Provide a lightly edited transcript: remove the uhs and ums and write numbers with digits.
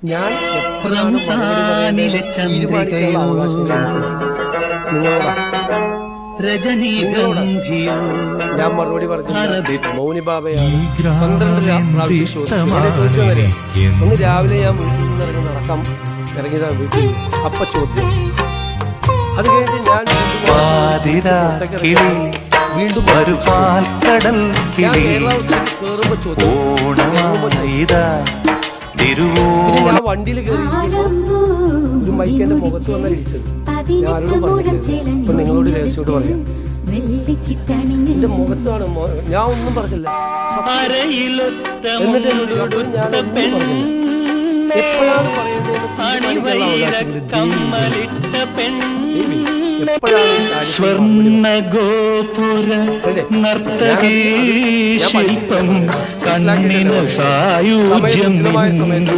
ഞാൻ എപ്പോഴാണ് തീരുമാനിക്കാനുള്ള അവകാശം നിങ്ങളോടാ. ഞാൻ മറുപടി പറഞ്ഞു മൗനി ബാബയാണ്. 12 പ്രാവശ്യം ചോദിച്ചു. ഒന്ന് രാവിലെ ഞാൻ വീട്ടിൽ നിന്ന് ഇറങ്ങിയതാണ് വീട്ടിൽ. അപ്പൊ ചോദ്യം. അത് കഴിഞ്ഞിട്ട് ഞാൻ വീണ്ടും കേറുമ്പോ ചോദ്യം. പിന്നെ ഞാൻ വണ്ടിയിൽ കയറി ഒരു മൈക്കെന്റെ മുഖത്ത് വന്ന ഇടിച്ചത്. ഞാൻ ആരോടും പറഞ്ഞില്ല. ഇപ്പൊ നിങ്ങളോട് രഹസ്യോട് പറയാം. എന്റെ മുഖത്താണ്. ഞാൻ ഒന്നും പറഞ്ഞില്ല. എന്നിട്ട് എന്നോട് ഞാൻ ഒന്നും പറഞ്ഞില്ല. എപ്പോഴാണ് പറയേണ്ടത് തീരുമാനിക്കാനുള്ള അവകാശങ്ങൾ എപ്പോഴാണ്. സമയത്ത്